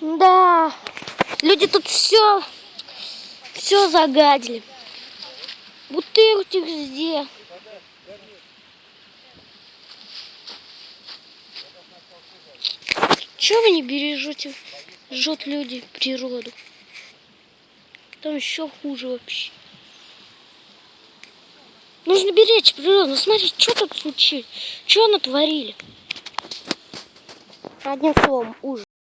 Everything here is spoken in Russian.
Да, люди тут все загадили. Бутылки везде. Чего вы не бережете? Жжет люди природу. Там еще хуже вообще. Нужно беречь природу. Смотри, что тут случилось? Что натворили? Одним словом, ужас.